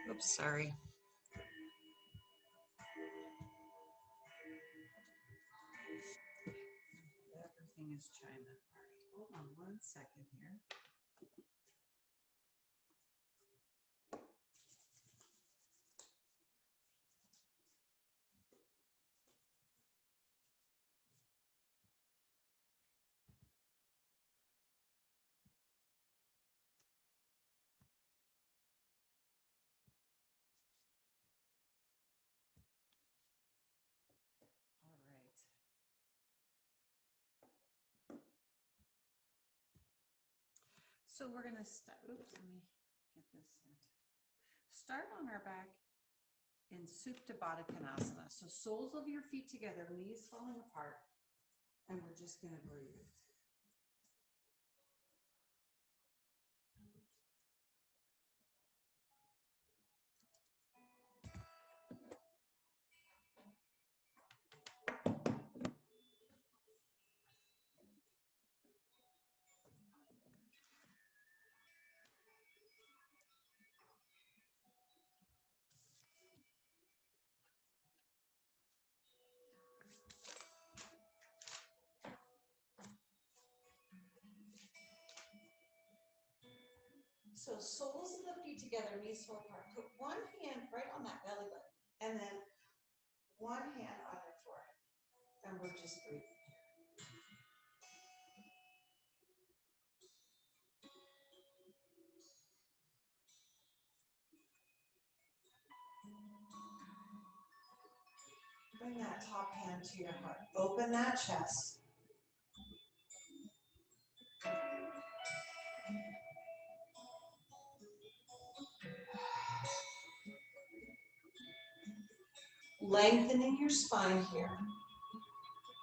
Oops, sorry. Everything is China. Hold on 1 second here. All right. So we're going to start, oops, let me get this in. Start on our back in Supta Baddha Konasana. So soles of your feet together, knees falling apart, and we're just going to breathe. So soles of the feet together, knees fall apart. Put one hand right on that belly button, and then one hand on your forehead, and we're just breathing. Bring that top hand to your heart. Open that chest. Lengthening your spine here.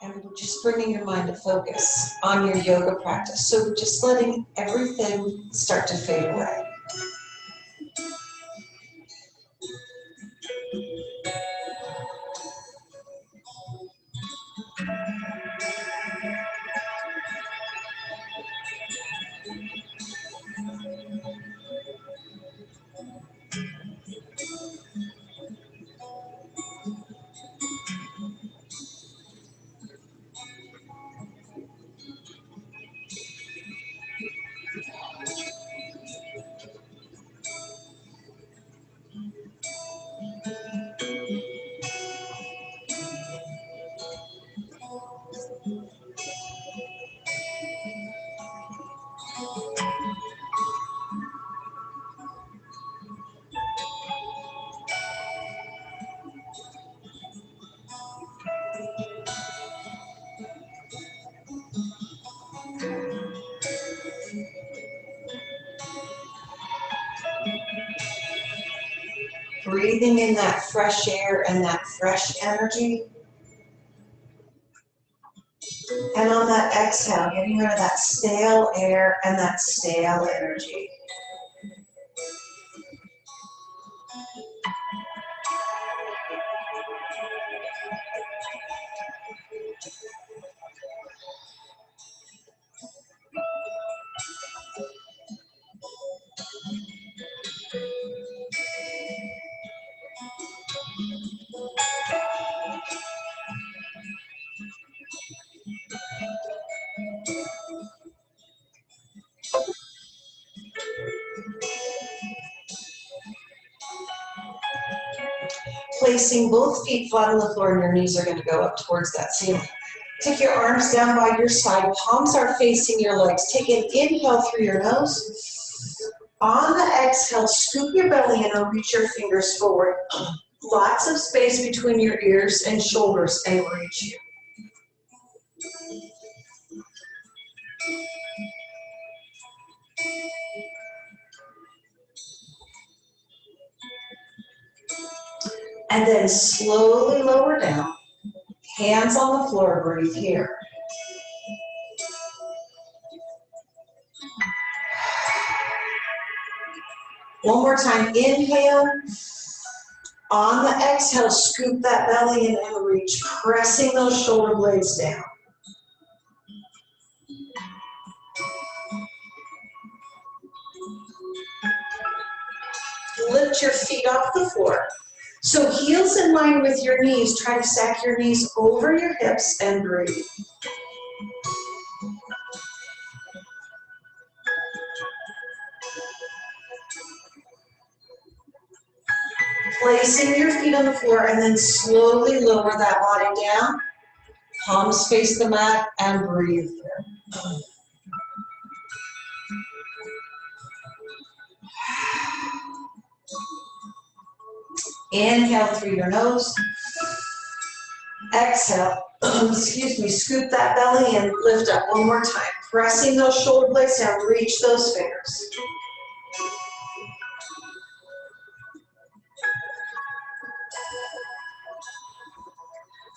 And we're just bringing your mind to focus on your yoga practice. So we're just letting everything start to fade away. Breathing in that fresh air and that fresh energy. And on that exhale, getting rid of that stale air and that stale energy. Placing both feet flat on the floor and your knees are going to go up towards that ceiling. Take your arms down by your side, palms are facing your legs. Take an inhale through your nose. On the exhale, scoop your belly in or reach your fingers forward. Lots of space between your ears and shoulders, and reach you. And then slowly lower down. Hands on the floor, breathe here. One more time, inhale. On the exhale, scoop that belly in and reach, pressing those shoulder blades down. Lift your feet off the floor. So heels in line with your knees. Try to stack your knees over your hips and breathe. Placing your feet on the floor and then slowly lower that body down. Palms face the mat and breathe here. Inhale through your nose. Exhale, excuse me, scoop that belly and lift up one more time. Pressing those shoulder blades down, reach those fingers.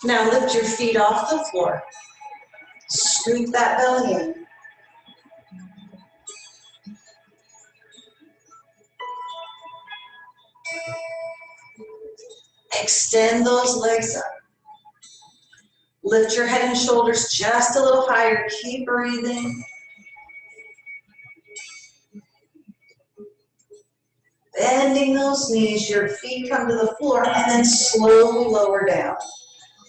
Now lift your feet off the floor. Scoop that belly in. Extend those legs up. Lift your head and shoulders just a little higher. Keep breathing. Bending those knees, your feet come to the floor and then slowly lower down.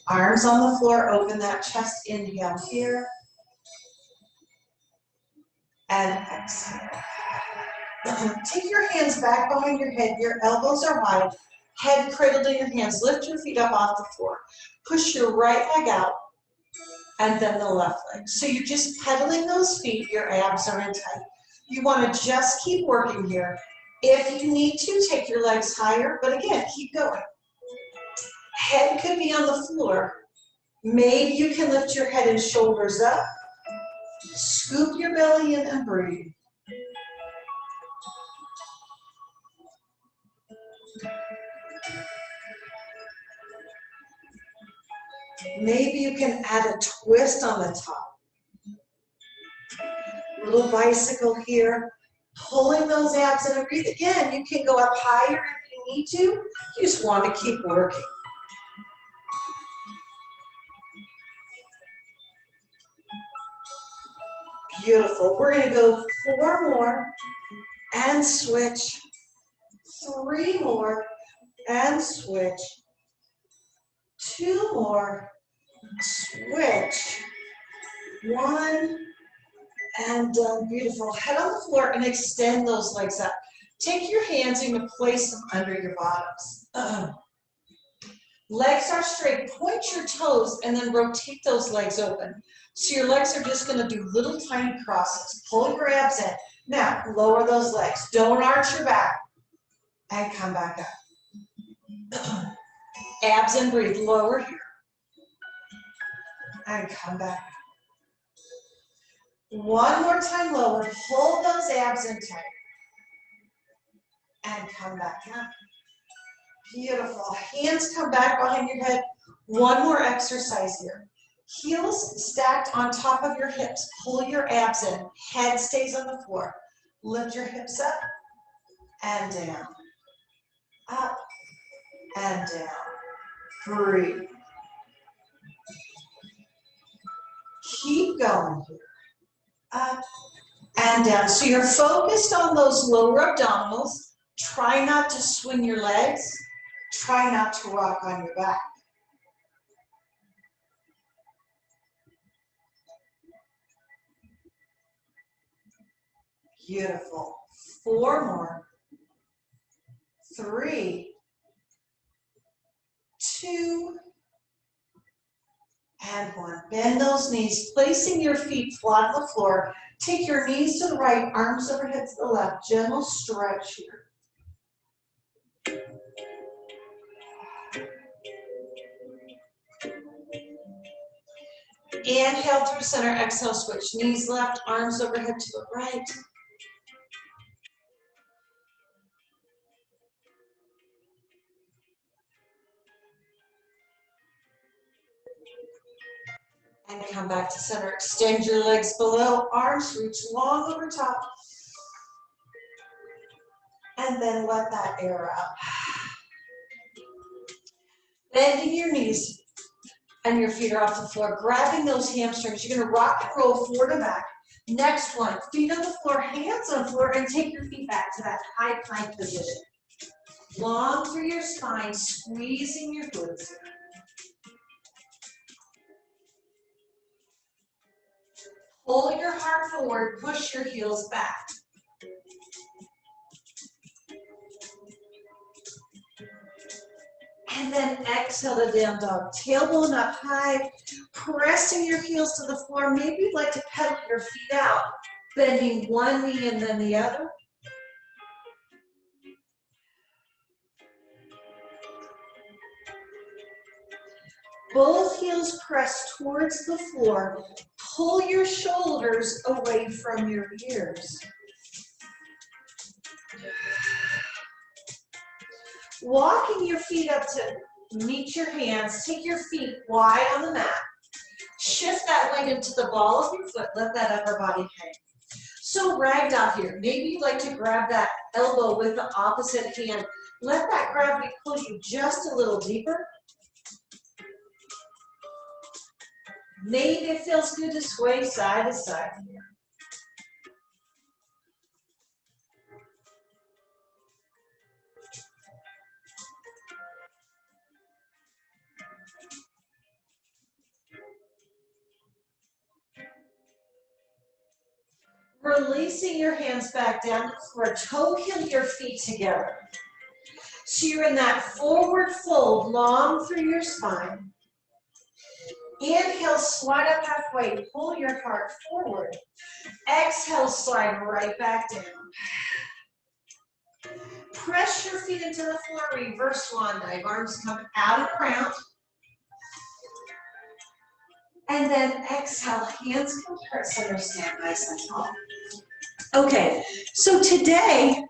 Arms on the floor, open that chest, inhale here. And exhale. Take your hands back behind your head, your elbows are wide, head cradled in your hands. Lift your feet up off the floor. Push your right leg out and then the left leg. So you're just pedaling those feet, your abs are in tight. You want to just keep working here. If you need to, take your legs higher, but again, keep going. Head could be on the floor. Maybe you can lift your head and shoulders up. Scoop your belly in and breathe. Maybe you can add a twist on the top. Little bicycle here. Pulling those abs in and breathe. Again, you can go up higher if you need to. You just want to keep working. Beautiful. We're going to go 4 more and switch. 3 more and switch. 2 more, switch. 1 and done. Beautiful. Head on the floor and extend those legs up. Take your hands and place them under your bottoms. Legs are straight. Point your toes and then rotate those legs open. So your legs are just going to do little tiny crosses. Pull your abs in. Now, lower those legs. Don't arch your back. And come back up. Abs and breathe. Lower here. And come back up. One more time lower. Hold those abs in tight. And come back up. Beautiful. Hands come back behind your head. One more exercise here. Heels stacked on top of your hips. Pull your abs in. Head stays on the floor. Lift your hips up and down. Up and down. Breathe. Keep going here. Up and down. So you're focused on those lower abdominals. Try not to swing your legs. Try not to rock on your back. Beautiful. 4 more. 3, 2, and 1. Bend those knees, placing your feet flat on the floor. Take your knees to the right, arms overhead to the left. Gentle stretch here. Inhale through center, exhale, switch. Knees left, arms overhead to the right. And come back to center. Extend your legs below, arms reach long over top. And then let that air out. bending your knees and your feet are off the floor, grabbing those hamstrings. You're gonna rock and roll forward and back. Next one, feet on the floor, hands on the floor, and take your feet back to that high plank position. Long through your spine, squeezing your glutes. Pull your heart forward, push your heels back. And then exhale to down dog. Tailbone up high, pressing your heels to the floor. Maybe you'd like to pedal your feet out, bending one knee and then the other. Both heels press towards the floor. Pull your shoulders away from your ears. Walking your feet up to meet your hands. Take your feet wide on the mat. Shift that leg into the ball of your foot. Let that upper body hang. So ragdoll here. Maybe you'd like to grab that elbow with the opposite hand. Let that gravity pull you just a little deeper. Maybe it feels good to sway side to side here. Releasing your hands back down for toe heel your feet together. So you're in that forward fold, long through your spine. Inhale, slide up halfway, pull your heart forward. Exhale, slide right back down. Press your feet into the floor, reverse swan dive. Arms come out of round. And then exhale, hands come to heart center, stand nice and tall. Okay, so today,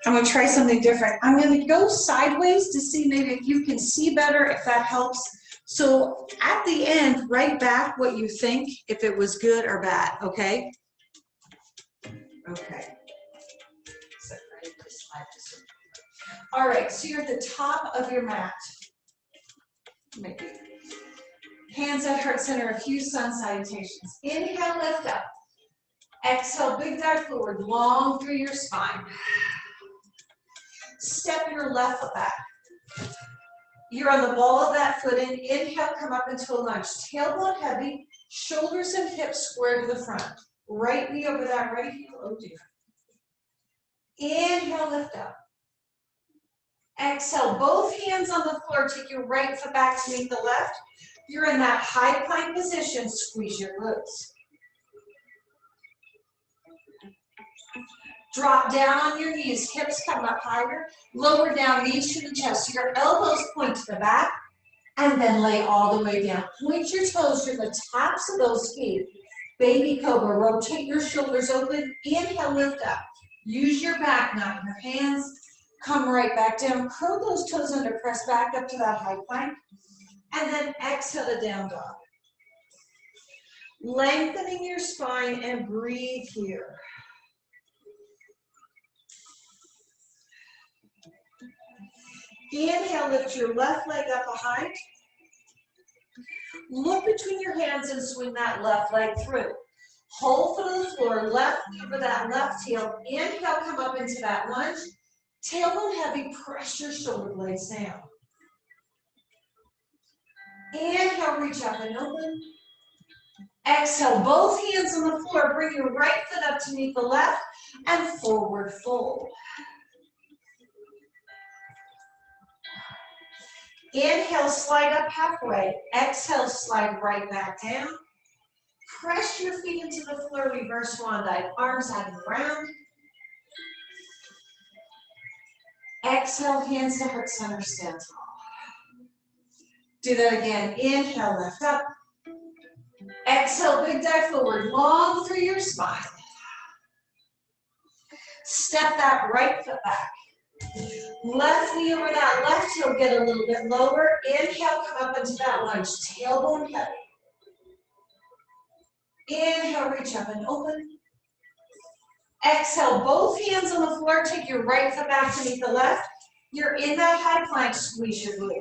I'm gonna try something different. I'm gonna go sideways to see maybe if you can see better, if that helps. So at the end, write back what you think, if it was good or bad, okay? Okay. All right, so you're at the top of your mat. Maybe. Hands at heart center, a few sun salutations. Inhale, lift up. Exhale, big dive forward, long through your spine. Step your left foot back. You're on the ball of that foot in. Inhale, come up into a lunge. Tailbone heavy, shoulders and hips square to the front. Right knee over that right heel, oh dear. Inhale, lift up. Exhale, both hands on the floor. Take your right foot back to meet the left. You're in that high plank position. Squeeze your glutes. Drop down on your knees. Hips come up higher. Lower down, knees to the chest. Your elbows point to the back. And then lay all the way down. Point your toes to the tops of those feet. Baby cobra. Rotate your shoulders open. Inhale, lift up. Use your back, not your hands. Come right back down. Curl those toes under. Press back up to that high plank. And then exhale to down dog. Lengthening your spine and breathe here. Inhale, lift your left leg up high. Look between your hands and swing that left leg through. Whole foot on the floor, left knee over that left heel. Inhale, come up into that lunge. Tailbone heavy, press your shoulder blades down. Inhale, reach up and open. Exhale, both hands on the floor. Bring your right foot up to meet the left and forward fold. Inhale, slide up halfway. Exhale, slide right back down. Press your feet into the floor, reverse swan dive. Arms out and around. Exhale, hands to heart center, stand tall. Do that again. Inhale, lift up. Exhale, big dive forward, long through your spine. Step that right foot back. Left knee over that left heel, get a little bit lower. Inhale, come up into that lunge, tailbone heavy. Inhale, reach up and open. Exhale, both hands on the floor. Take your right foot back to meet the left. You're in that high plank, squeeze your glutes.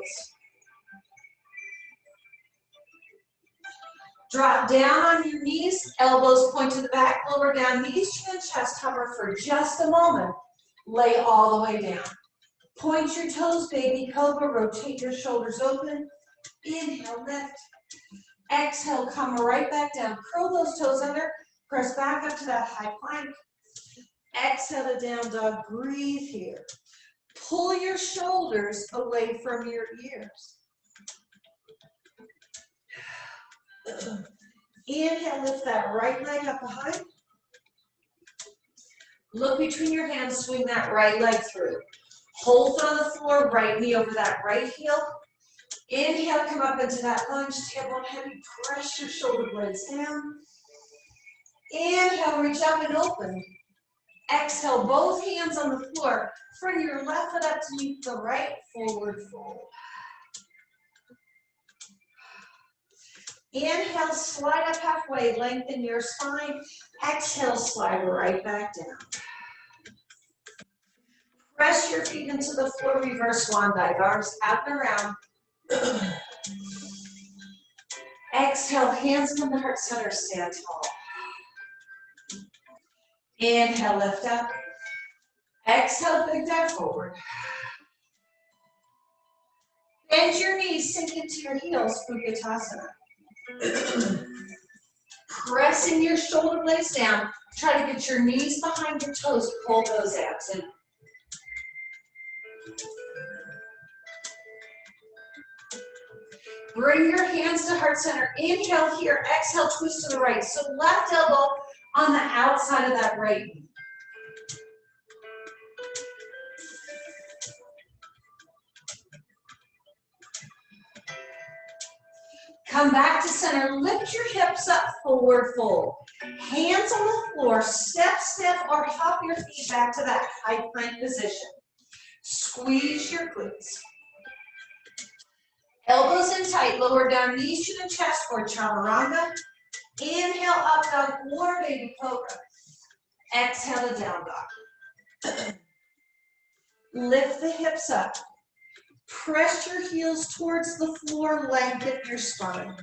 Drop down on your knees, elbows point to the back, lower down, knees, chin, chest, hover for just a moment. Lay all the way down. Point your toes, baby cobra, rotate your shoulders open. Inhale, lift. Exhale, come right back down. Curl those toes under, press back up to that high plank. Exhale to down dog, breathe here. Pull your shoulders away from your ears. Inhale, lift that right leg up high. Look between your hands, swing that right leg through. Hold on the floor, right knee over that right heel. Inhale, come up into that lunge, tailbone heavy, press your shoulder blades down. Inhale, reach up and open. Exhale, both hands on the floor. Bring your left foot up to meet the right, forward fold. Inhale, slide up halfway, lengthen your spine. Exhale, slide right back down. Press your feet into the floor, reverse swan dive, arms out and around. Exhale, hands come to heart center, stand tall. Inhale, lift up. Exhale, big dive forward. Bend your knees, sink into your heels, Utkatasana. Pressing your shoulder blades down, try to get your knees behind your toes, pull those abs in. Bring your hands to heart center. Inhale here, exhale, twist to the right. So left elbow on the outside of that right knee. Come back to center, lift your hips up, forward fold. Hands on the floor, step, step, or hop your feet back to that high plank position. Squeeze your glutes. Elbows in tight, lower down, knees to the chest for chaturanga. Inhale, up dog, or baby cobra. Exhale to down dog. Lift the hips up. Press your heels towards the floor, lengthen your spine.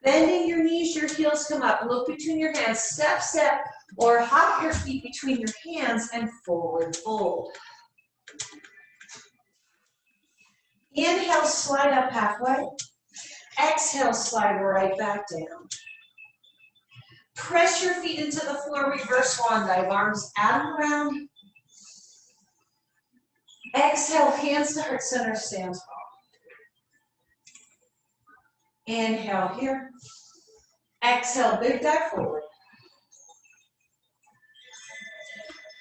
Bending your knees, your heels come up. Look between your hands, step, step, or hop your feet between your hands and forward fold. Inhale, slide up halfway. Exhale, slide right back down. Press your feet into the floor, reverse swan dive, arms out and around. Exhale, hands to heart center, stand tall. Inhale here. Exhale, big dive forward.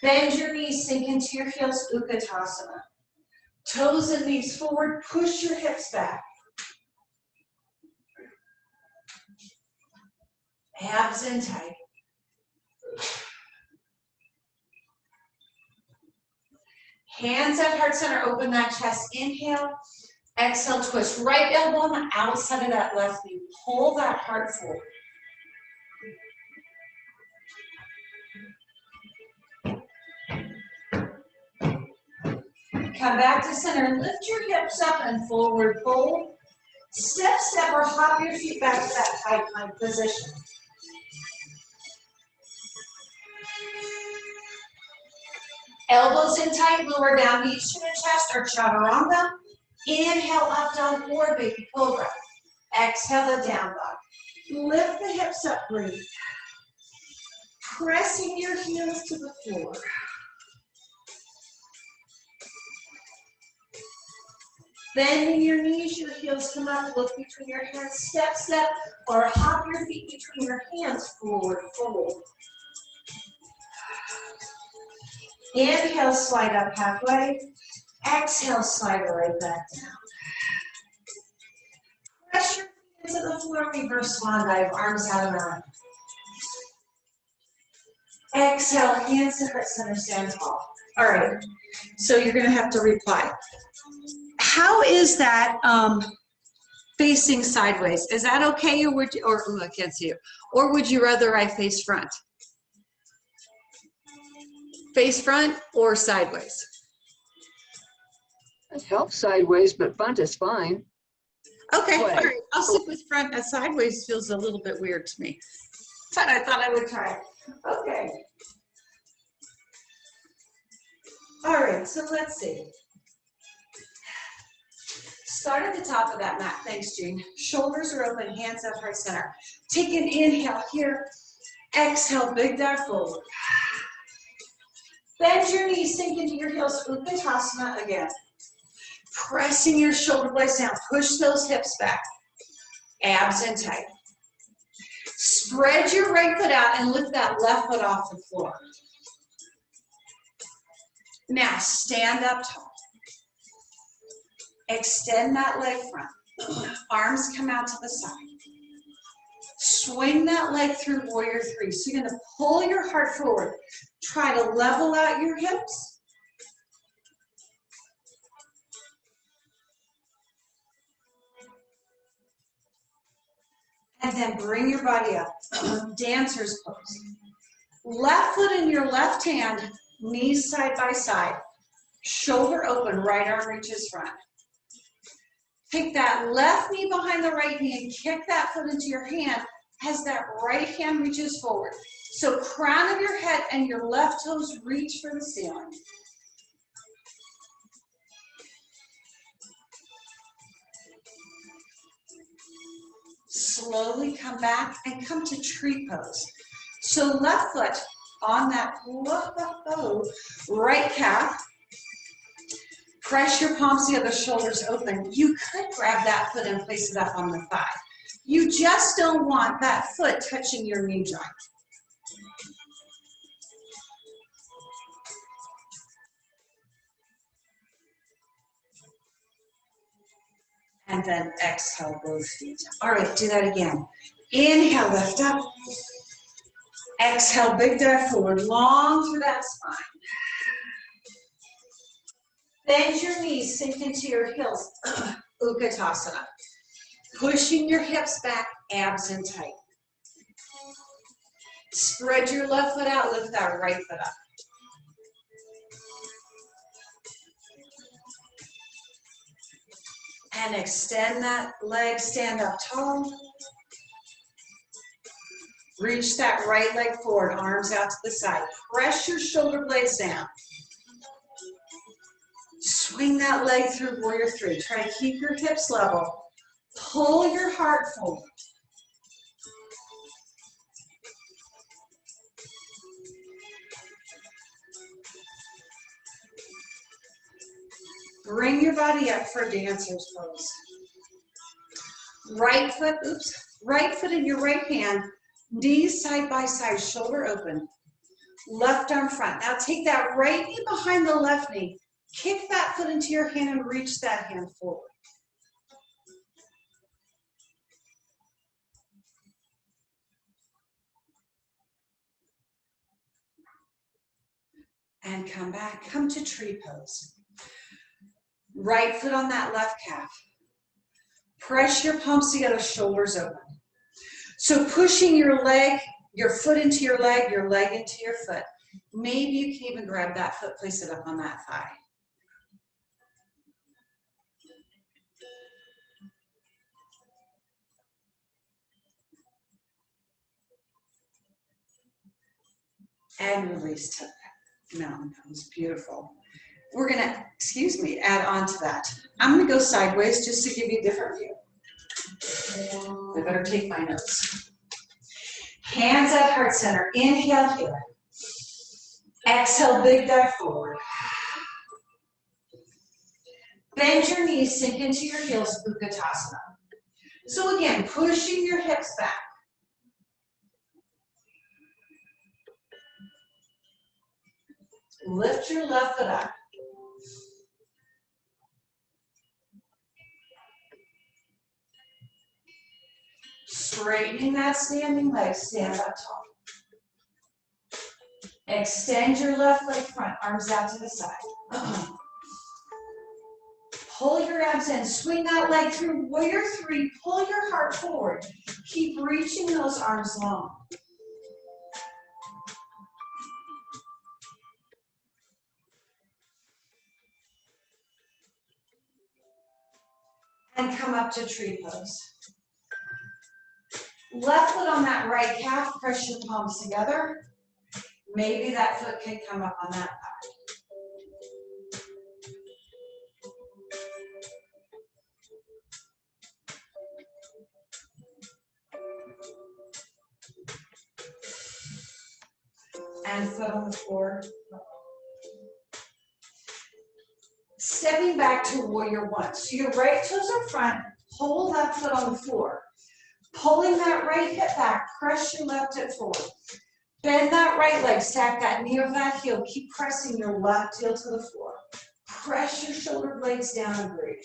Bend your knees, sink into your heels, Utkatasana. Toes and knees forward, push your hips back. Abs in tight. Hands at heart center, open that chest, inhale. Exhale, twist. Right elbow on the outside of that left knee. Pull that heart forward. Come back to center. Lift your hips up and forward fold. Step, step, or hop your feet back to that high plank position. Elbows in tight, lower down, knees to the chest or chaturanga. Inhale, up dog or baby cobra. Exhale to down dog. Lift the hips up, breathe. Pressing your heels to the floor. Bending your knees, your heels come up, look between your hands, step, step, or hop your feet between your hands, forward fold. Inhale, slide up halfway. Exhale, slide right back down. Press your feet into the floor, reverse swan dive, arms out and around. Exhale, hands to heart center, stand tall. All right, so you're gonna have to reply. How is that facing sideways? Is that okay, or would you, or I can't see you, or would you rather I face front? Face front or sideways? It helps sideways, but front is fine. Okay, all What? right. I'll stick with front. Sideways feels a little bit weird to me. But I thought I would try. Okay. All right, so let's see. Start at the top of that mat. Thanks, Jean. Shoulders are open, hands up, heart center. Take an inhale here. Exhale, big dive forward. Bend your knees, sink into your heels. Utkatasana again. Pressing your shoulder blades down. Push those hips back. Abs in tight. Spread your right foot out and lift that left foot off the floor. Now, stand up tall. Extend that leg front. Arms come out to the side. Swing that leg through warrior three. So you're going to pull your heart forward. Try to level out your hips. And then bring your body up. Dancer's pose. Left foot in your left hand, knees side by side. Shoulder open, right arm reaches front. Take that left knee behind the right knee and kick that foot into your hand as that right hand reaches forward. So crown of your head and your left toes reach for the ceiling. Slowly come back and come to tree pose. So left foot on that right calf. Press your palms together, shoulders open. You could grab that foot and place it up on the thigh. You just don't want that foot touching your knee joint. And then exhale, both feet. All right, do that again. Inhale, lift up. Exhale, big dive forward, long through that spine. Bend your knees, sink into your heels. Utkatasana. Pushing your hips back, abs in tight. Spread your left foot out, lift that right foot up. And extend that leg, stand up tall. Reach that right leg forward, arms out to the side. Press your shoulder blades down. Swing that leg through warrior three. Try to keep your hips level. Pull your heart forward. Bring your body up for dancer's pose. Right foot in your right hand, knees side by side, shoulder open. Left arm front. Now take that right knee behind the left knee. Kick that foot into your hand and reach that hand forward. And come back, come to tree pose. Right foot on that left calf. Press your palms together, shoulders open. So pushing your leg, your foot into your leg into your foot. Maybe you can even grab that foot, place it up on that thigh. And release to that mountain pose. Beautiful. We're gonna, add on to that. I'm gonna go sideways just to give you a different view. I better take my notes. Hands at heart center. Inhale here. Exhale, big dive forward. Bend your knees, sink into your heels, Utkatasana. So again, pushing your hips back. Lift your left foot up. Straightening that standing leg, stand up tall. Extend your left leg front, arms out to the side. Pull your abs in, swing that leg through warrior three, pull your heart forward. Keep reaching those arms long. And come up to tree pose. Left foot on that right calf, press your palms together. Maybe that foot can come up on that thigh. And foot on the floor. Stepping back to warrior one. So your right toes are front, hold that foot on the floor. Pulling that right hip back, press your left hip forward. Bend that right leg, stack that knee over that heel. Keep pressing your left heel to the floor. Press your shoulder blades down and breathe.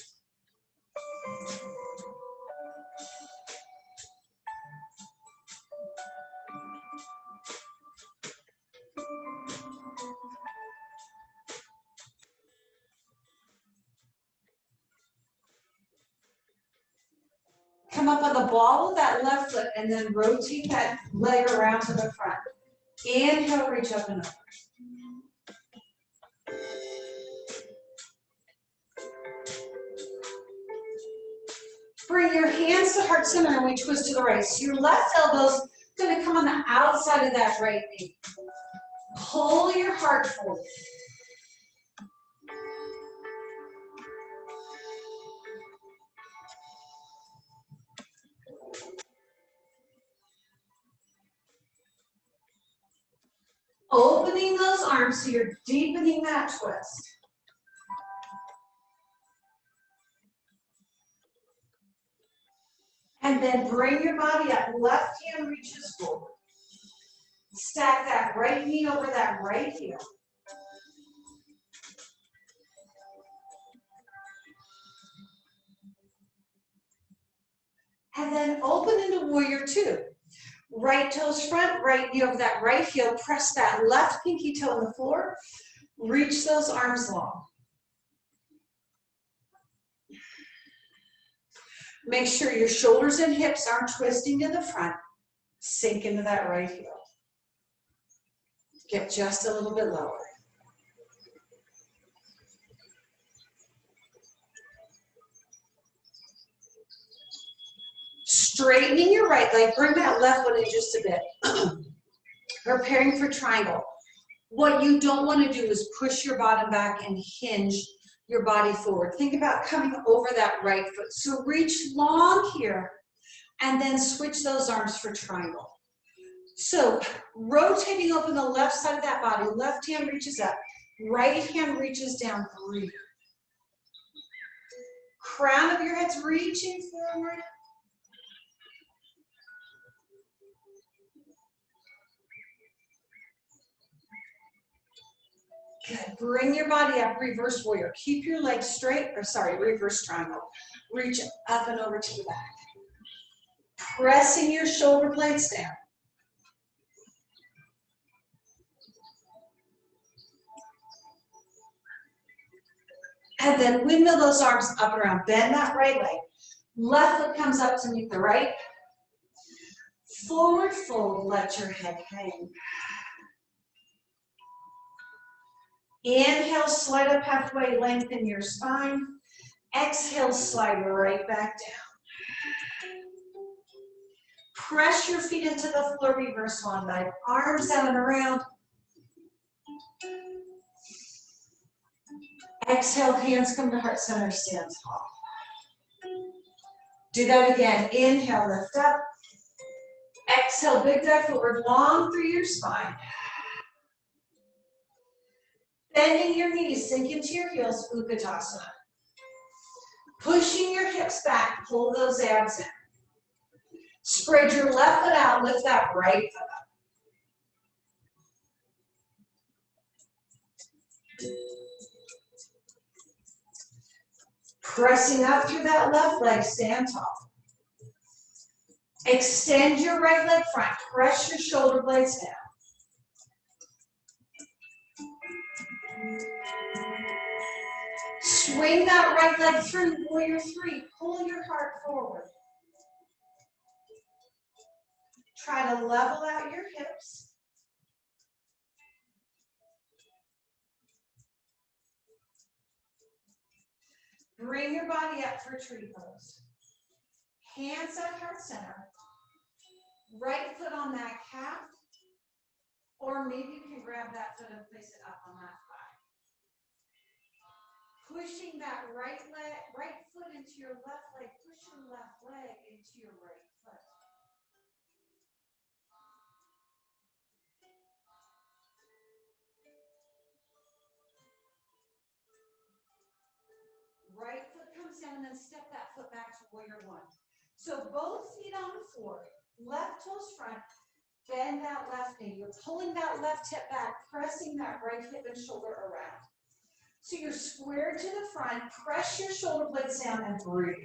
Come up on the ball of that left foot and then rotate that leg around to the front. Inhale, reach up and over. Bring your hands to heart center and we twist to the right. So your left elbow's gonna come on the outside of that right knee. Pull your heart forward. Opening those arms so you're deepening that twist. And then bring your body up. Left hand reaches forward. Stack that right knee over that right heel. And then open into warrior two. Right toes front, right knee over that right heel. Press that left pinky toe on the floor. Reach those arms long. Make sure your shoulders and hips aren't twisting to the front. Sink into that right heel. Get just a little bit lower. Straightening your right leg, bring that left one in just a bit. Preparing for triangle. What you don't want to do is push your bottom back and hinge your body forward. Think about coming over that right foot. So reach long here and then switch those arms for triangle. So rotating open the left side of that body, left hand reaches up, right hand reaches down, breathe. Crown of your head's reaching forward. Good. Bring your body up, reverse warrior. Keep your legs straight, reverse triangle. Reach up and over to the back. Pressing your shoulder blades down. And then windmill those arms up and around. Bend that right leg. Left foot comes up to meet the right. Forward fold, let your head hang. Inhale, slide up halfway, lengthen your spine. Exhale, slide right back down. Press your feet into the floor, reverse swan dive. Arms out and around. Exhale, hands come to heart center, stand tall. Do that again. Inhale, lift up. Exhale, big dive forward, long through your spine. Bending your knees, sink into your heels, Utkatasana. Pushing your hips back, pull those abs in. Spread your left foot out, lift that right foot up. Pressing up through that left leg, stand tall. Extend your right leg front, press your shoulder blades down. Swing that right leg through, warrior three. Pull your heart forward. Try to level out your hips. Bring your body up for tree pose. Hands at heart center. Right foot on that calf. Or maybe you can grab that foot and place it up on that thigh. Pushing that right foot into your left leg. Push your left leg into your right foot. Right foot comes down and then step that foot back to warrior one. So both feet on the floor, left toes front, bend that left knee. You're pulling that left hip back, pressing that right hip and shoulder around. So you're squared to the front, press your shoulder blades down and breathe.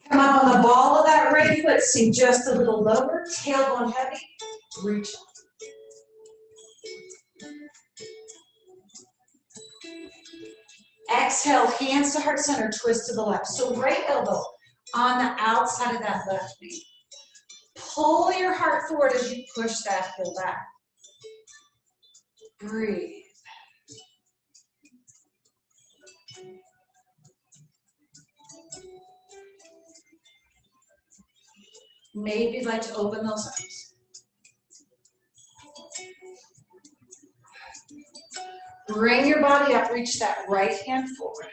Come up on the ball of that right foot, sink just a little lower, tailbone heavy, reach up. Exhale, hands to heart center, twist to the left. So right elbow on the outside of that left knee. Pull your heart forward as you push that heel back. Breathe. Maybe you'd like to open those arms. Bring your body up, reach that right hand forward.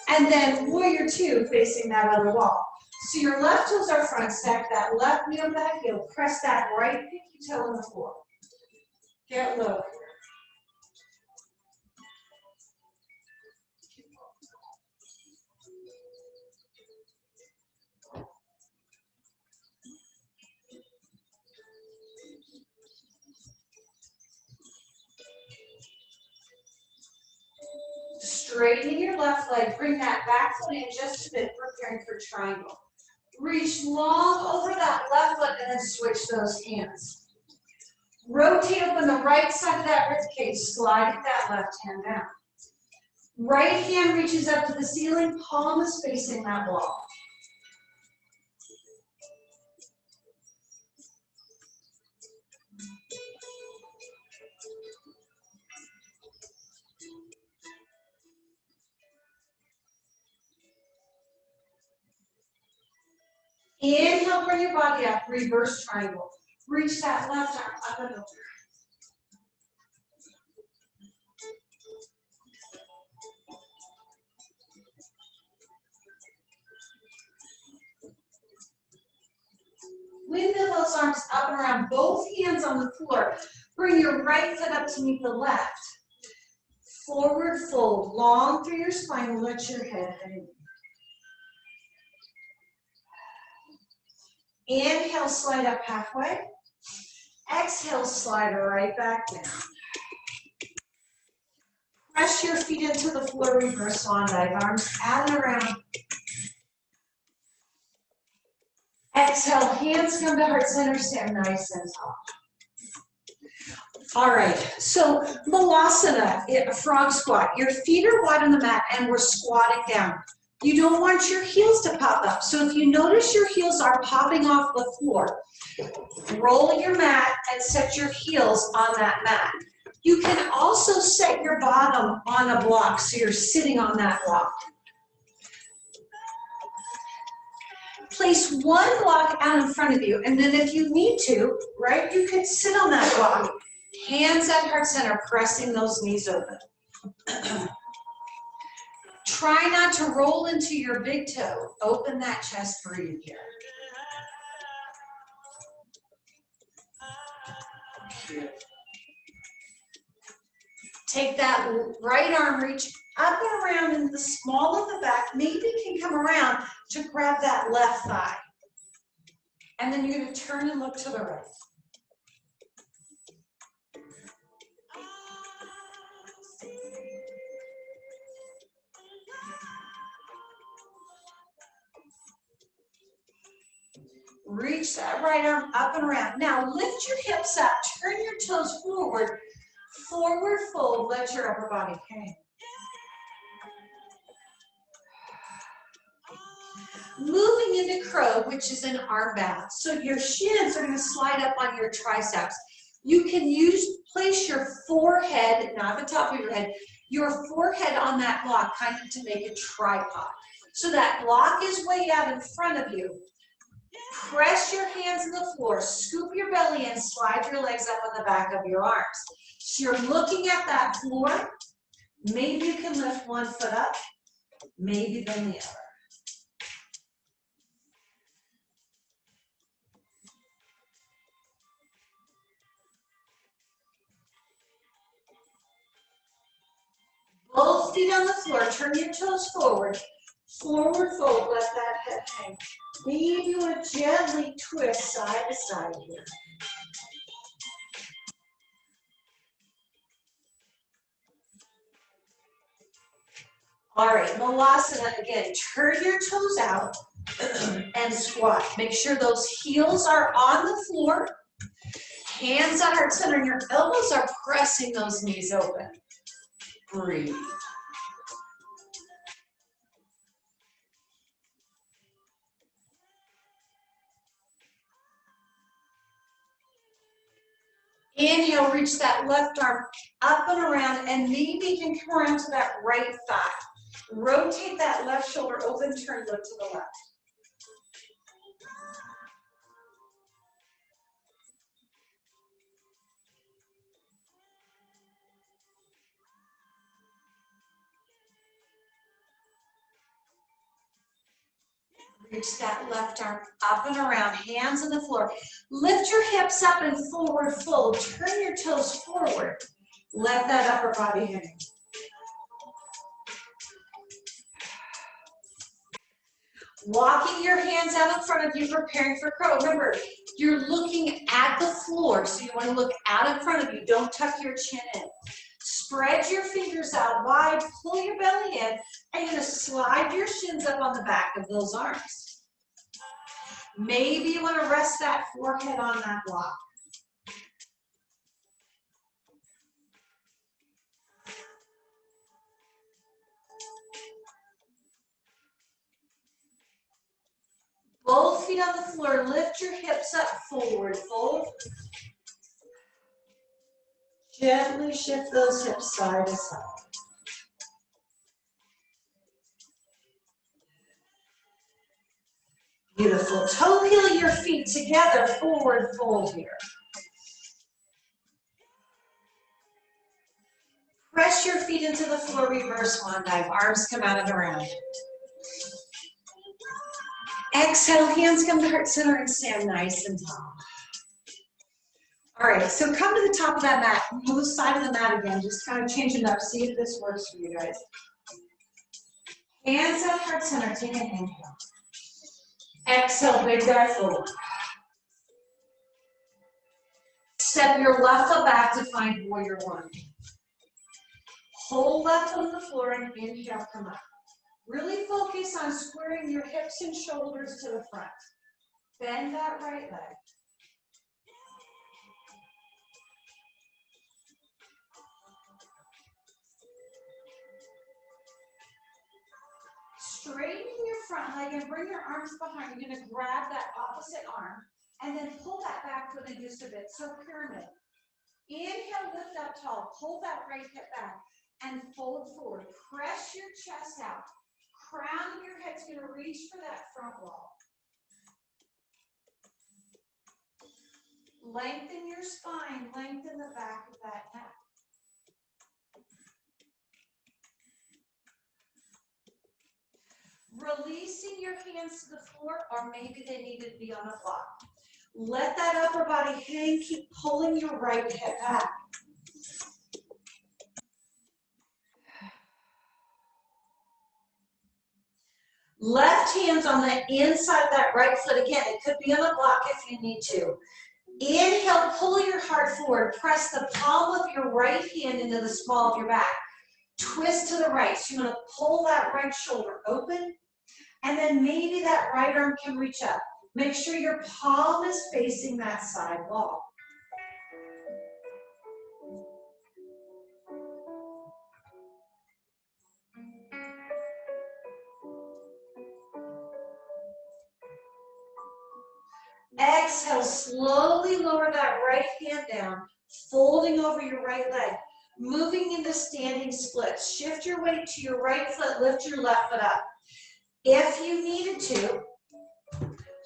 And then warrior two, facing that other wall. So your left toes are front, stack that left knee on that heel, press that right pinky toe on the floor. Get low. Straighten your left leg, bring that back foot in just a bit, preparing for triangle. Reach long over that left foot and then switch those hands. Rotate up on the right side of that ribcage, sliding that left hand down. Right hand reaches up to the ceiling, palm is facing that wall. Inhale, bring your body up, reverse triangle. Reach that left arm up and over. Windmill those arms up and around, both hands on the floor. Bring your right foot up to meet the left. Forward fold, long through your spine, let your head hang. Inhale, slide up halfway. Exhale, slide right back down. Press your feet into the floor, reverse swan dive, arms out and around. Exhale, hands come to heart center, stand nice and tall. All right, so Malasana, a frog squat. Your feet are wide on the mat and we're squatting down. You don't want your heels to pop up. So if you notice your heels are popping off the floor, roll your mat and set your heels on that mat. You can also set your bottom on a block so you're sitting on that block. Place one block out in front of you, and then if you need to, right, you can sit on that block. Hands at heart center, pressing those knees open. Try not to roll into your big toe. Open that chest, breathe here. Take that right arm, reach up and around in the small of the back. Maybe you can come around to grab that left thigh. And then you're going to turn and look to the right. Reach that right arm up and around. Now lift your hips up, turn your toes forward, forward fold, let your upper body hang. Moving into crow, which is an arm balance. So your shins are going to slide up on your triceps. You can place your forehead, not the top of your head, your forehead on that block, kind of to make a tripod. So that block is way out in front of you. Press your hands in the floor, scoop your belly in, slide your legs up on the back of your arms. So you're looking at that floor. Maybe you can lift one foot up, maybe then the other. Both feet on the floor, turn your toes forward. Forward fold, let that head hang. Maybe you want to gently twist side to side here. All right, Malasana again. Turn your toes out and squat. Make sure those heels are on the floor. Hands at heart center, and your elbows are pressing those knees open. Breathe. Inhale, reach that left arm up and around, and maybe you can come around to that right thigh. Rotate that left shoulder, open, turn, look to the left. Reach that left arm up and around, hands on the floor. Lift your hips up and forward fold. Turn your toes forward. Let that upper body hang. Walking your hands out in front of you, preparing for crow. Remember, you're looking at the floor, so you want to look out in front of you. Don't tuck your chin in. Spread your fingers out wide, pull your belly in, and you're going to slide your shins up on the back of those arms. Maybe you want to rest that forehead on that block. Both feet on the floor, lift your hips up, forward fold. Gently shift those hips side to side. Beautiful. Toe heel your feet together, forward fold here. Press your feet into the floor, reverse swan dive. Arms come out and around. Exhale, hands come to heart center and stand nice and tall. All right, so come to the top of that mat. Move the side of the mat again. Just kind of change it up. See if this works for you guys. Hands at heart center. Take an inhale. Exhale, big dive forward. Step your left foot back to find warrior one. Hold left foot on the floor and inhale, come up. Really focus on squaring your hips and shoulders to the front. Bend that right leg. Straighten your front leg and bring your arms behind. You're going to grab that opposite arm and then pull that back foot in just a bit. So pyramid. Inhale, lift up tall. Pull that right hip back and fold forward. Press your chest out. Crown of your head's going to reach for that front wall. Lengthen your spine. Lengthen the back of that neck. Releasing your hands to the floor, or maybe they need to be on a block. Let that upper body hang. Keep pulling your right hip back. Left hand's on the inside of that right foot. Again, it could be on a block if you need to. Inhale, pull your heart forward. Press the palm of your right hand into the small of your back. Twist to the right. So you're going to pull that right shoulder open. And then maybe that right arm can reach up. Make sure your palm is facing that side wall. Exhale, slowly lower that right hand down, folding over your right leg, moving into standing splits. Shift your weight to your right foot, lift your left foot up. If you needed to,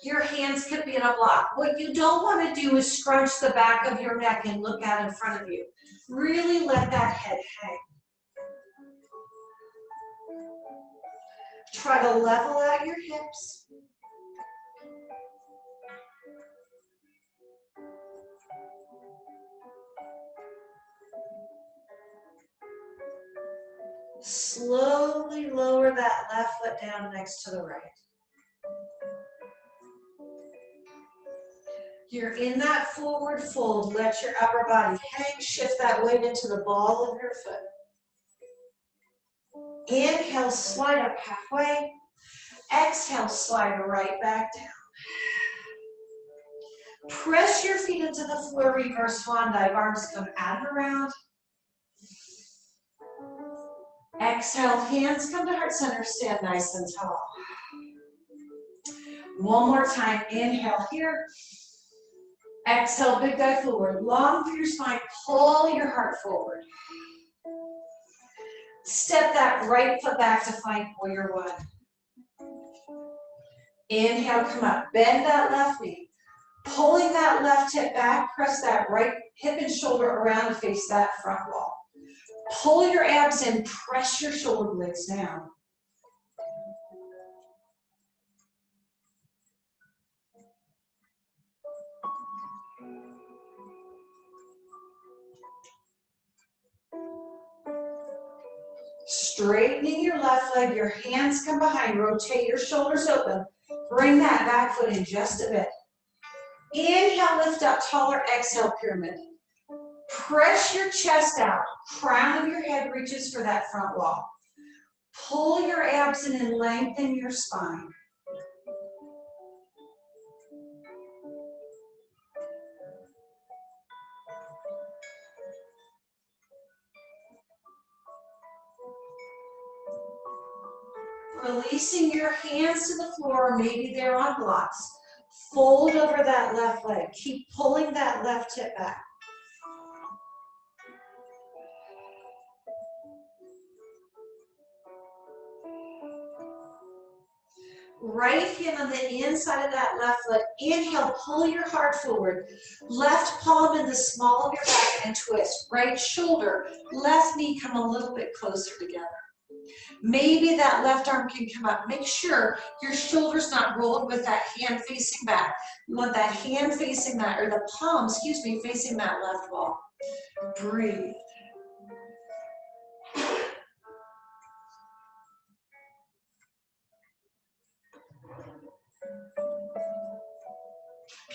your hands could be in a block. What you don't want to do is scrunch the back of your neck and look out in front of you. Really let that head hang. Try to level out your hips. Slowly lower that left foot down next to the right. You're in that forward fold. Let your upper body hang. Shift that weight into the ball of your foot. Inhale, slide up halfway. Exhale, slide right back down. Press your feet into the floor, reverse swan dive. Arms come out and around. Exhale, hands come to heart center, stand nice and tall. One more time, inhale here. Exhale, big dive forward. Long through your spine, pull your heart forward. Step that right foot back to find warrior one. Inhale, come up, bend that left knee. Pulling that left hip back, press that right hip and shoulder around to face that front wall. Pull your abs in, press your shoulder blades down. Straightening your left leg, your hands come behind, rotate your shoulders open. Bring that back foot in just a bit. Inhale, lift up taller, exhale, pyramid. Press your chest out, crown of your head reaches for that front wall. Pull your abs in and lengthen your spine. Releasing your hands to the floor, maybe they're on blocks. Fold over that left leg. Keep pulling that left hip back. Right hand on the inside of that left foot. Inhale, pull your heart forward. Left palm in the small of your back and twist. Right shoulder, left knee come a little bit closer together. Maybe that left arm can come up. Make sure your shoulder's not rolled with that hand facing back. You want that hand facing that, or the palm, excuse me, facing that left wall. Breathe.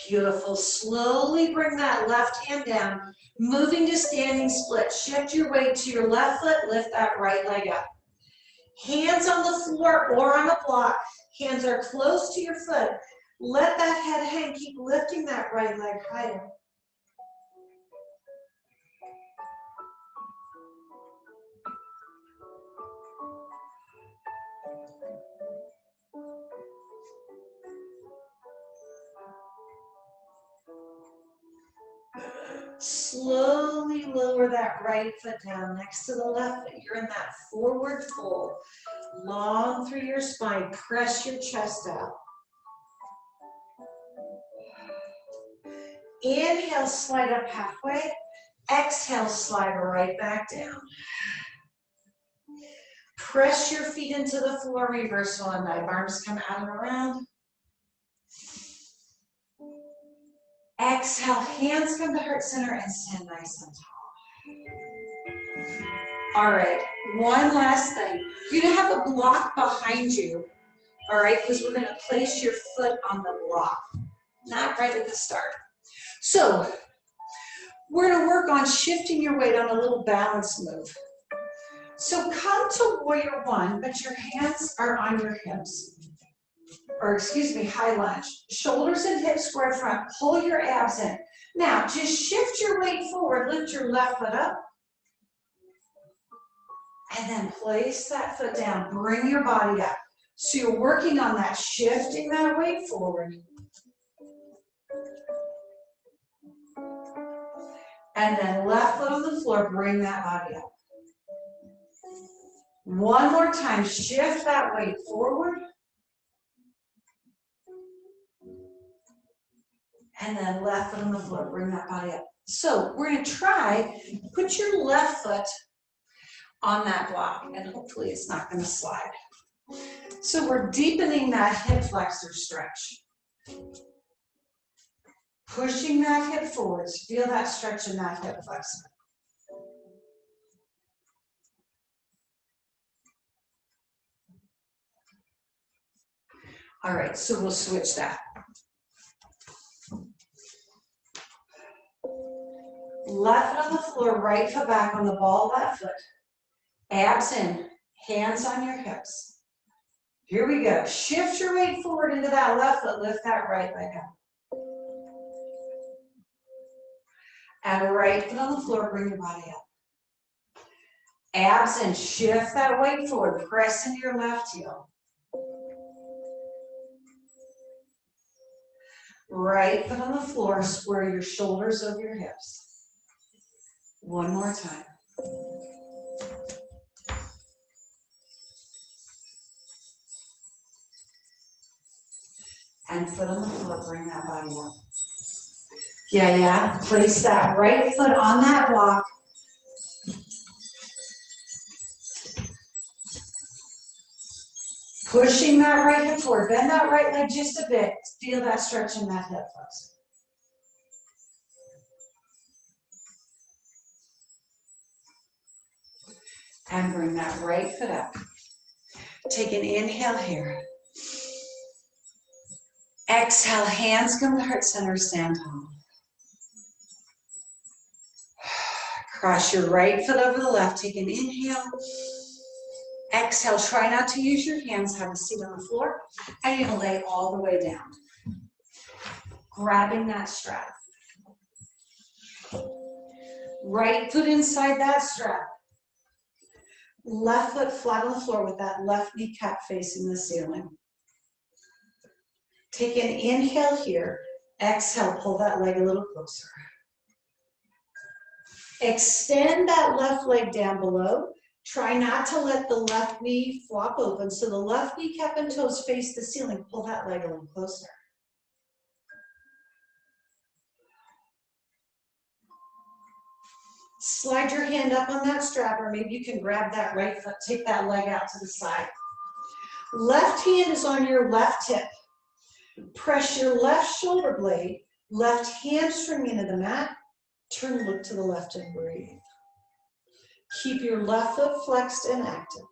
Beautiful. Slowly bring that left hand down, moving to standing split. Shift your weight to your left foot, lift that right leg up. Hands on the floor or on a block. Hands are close to your foot. Let that head hang. Keep lifting that right leg higher. Slowly lower that right foot down next to the left foot. You're in that forward fold. Long through your spine. Press your chest out. Inhale, slide up halfway. Exhale, slide right back down. Press your feet into the floor, reverse swan dive. Arms come out and around. Exhale, hands come to heart center and stand nice and tall. All right, one last thing. You're gonna have a block behind you, all right, because we're gonna place your foot on the block, not right at the start. So, we're gonna work on shifting your weight on a little balance move. So come to warrior one, but your hands are on your hips. or excuse me, high lunge. Shoulders and hips square front, pull your abs in. Now, just shift your weight forward, lift your left foot up, and then place that foot down, bring your body up. So you're working on that, shifting that weight forward. And then left foot on the floor, bring that body up. One more time, shift that weight forward. And then left foot on the floor, bring that body up. So we're gonna try, put your left foot on that block, and hopefully it's not gonna slide. So we're deepening that hip flexor stretch. Pushing that hip forwards, feel that stretch in that hip flexor. All right, so we'll switch that. Left foot on the floor, right foot back on the ball of that foot. Abs in, hands on your hips. Here we go. Shift your weight forward into that left foot, lift that right leg up. And right foot on the floor, bring your body up. Abs in, shift that weight forward, press into your left heel. Right foot on the floor, square your shoulders over your hips. One more time. And foot on the floor, bring that body up. Yeah. Place that right foot on that block. Pushing that right hip forward. Bend that right leg just a bit. Feel that stretch in that hip flexor. And bring that right foot up. Take an inhale here. Exhale, hands come to heart center, stand tall. Cross your right foot over the left, take an inhale. Exhale, try not to use your hands, have a seat on the floor, and you're gonna lay all the way down. Grabbing that strap. Right foot inside that strap. Left foot flat on the floor with that left kneecap facing the ceiling. Take an inhale here. Exhale, pull that leg a little closer. Extend that left leg down below. Try not to let the left knee flop open. So the left kneecap and toes face the ceiling. Pull that leg a little closer. Slide your hand up on that strap, or maybe you can grab that right foot, take that leg out to the side. Left hand is on your left hip. Press your left shoulder blade, left hamstring into the mat, turn, look to the left and breathe. Keep your left foot flexed and active.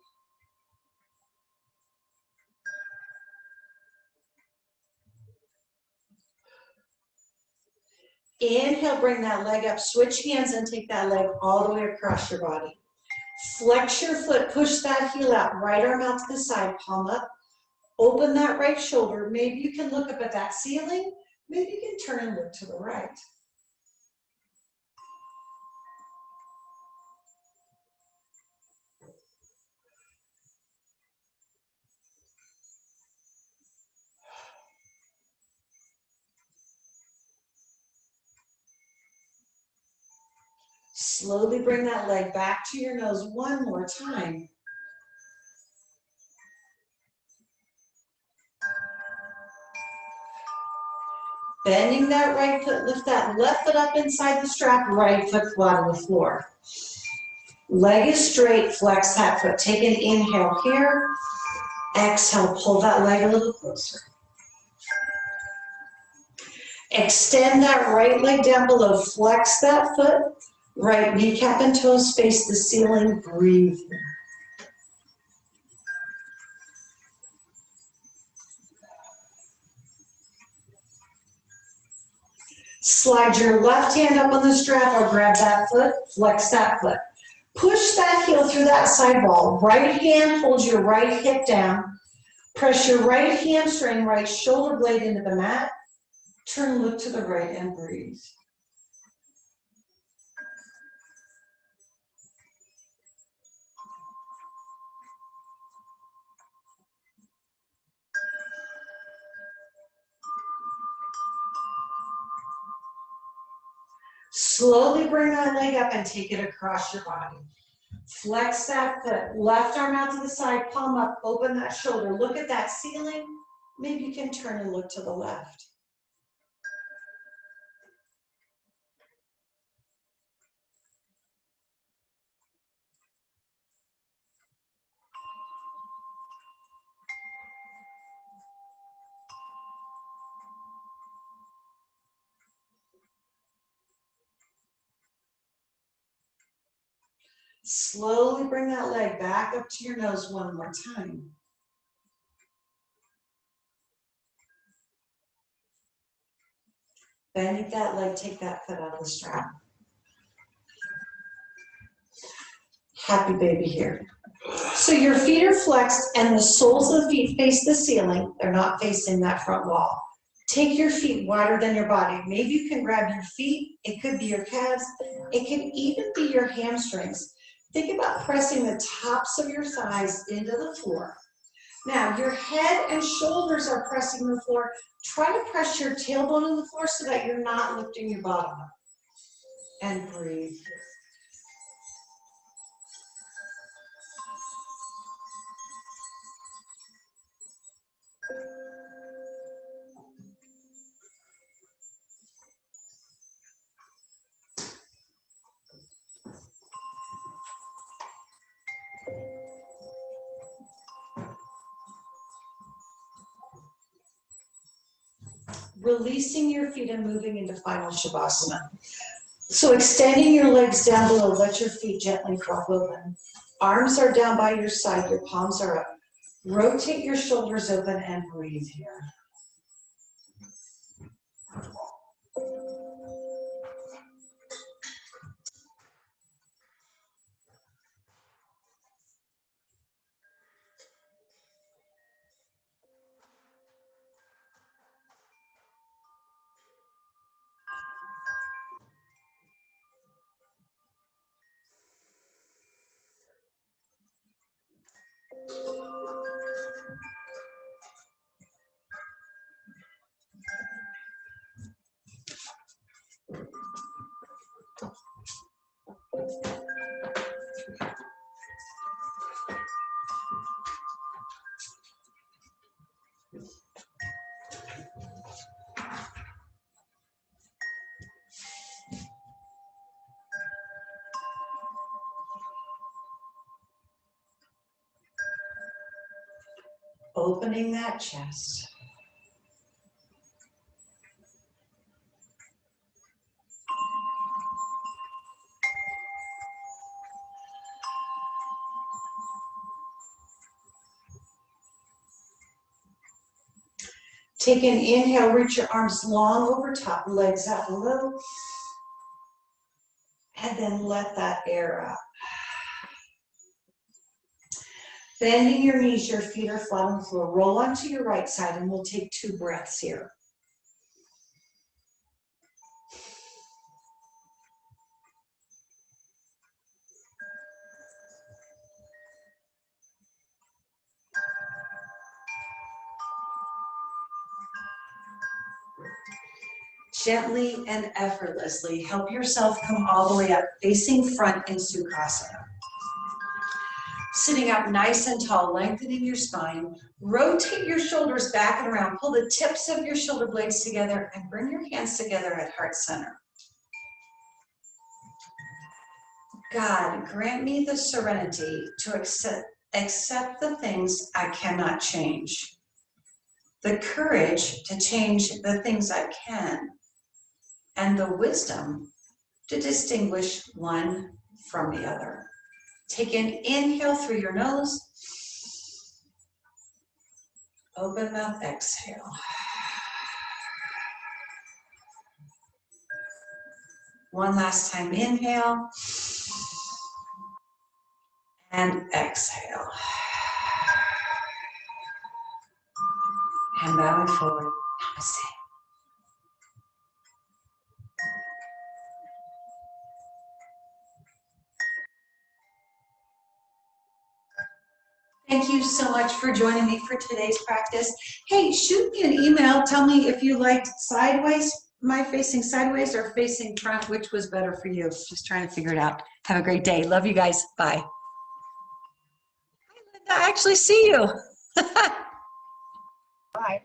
Inhale, bring that leg up, switch hands and take that leg all the way across your body. Flex your foot, push that heel out, right arm out to the side, palm up. Open that right shoulder. Maybe you can look up at that ceiling. Maybe you can turn and look to the right. Slowly bring that leg back to your nose one more time. Bending that right foot, lift that left foot up inside the strap, right foot flat on the floor. Leg is straight, flex that foot. Take an inhale here. Exhale, pull that leg a little closer. Extend that right leg down below, flex that foot. Right kneecap and toes face the ceiling, breathe. Slide your left hand up on the strap or grab that foot, flex that foot. Push that heel through that side wall. Right hand holds your right hip down. Press your right hamstring, right shoulder blade into the mat. Turn and look to the right and breathe. Slowly bring that leg up and take it across your body. Flex that foot, left arm out to the side, palm up, open that shoulder. Look at that ceiling. Maybe you can turn and look to the left. Slowly bring that leg back up to your nose one more time. Bending that leg, take that foot out of the strap. Happy baby here. So your feet are flexed and the soles of the feet face the ceiling. They're not facing that front wall. Take your feet wider than your body. Maybe you can grab your feet. It could be your calves. It could even be your hamstrings. Think about pressing the tops of your thighs into the floor. Now, your head and shoulders are pressing the floor. Try to press your tailbone in the floor so that you're not lifting your bottom up. And breathe. Releasing your feet and moving into final Shavasana. So extending your legs down below, let your feet gently drop open. Arms are down by your side, your palms are up. Rotate your shoulders open and breathe here. Opening that chest. Take an inhale, reach your arms long over top, legs out below. And then let that air out. Bending your knees, your feet are flat on the floor. Roll onto your right side and we'll take 2 breaths here. Gently and effortlessly help yourself come all the way up, facing front in Sukhasana. Sitting up nice and tall, lengthening your spine. Rotate your shoulders back and around. Pull the tips of your shoulder blades together and bring your hands together at heart center. God, grant me the serenity to accept the things I cannot change, the courage to change the things I can, and the wisdom to distinguish one from the other. Take an inhale through your nose. Open mouth, exhale. One last time, inhale. And exhale. and bowing forward. Namaste. Thank you so much for joining me for today's practice. Hey, shoot me an email. Tell me if you liked sideways, my facing sideways or facing front, which was better for you. Just trying to figure it out. Have a great day. Love you guys. Bye. Hi, Linda. I actually see you. Bye.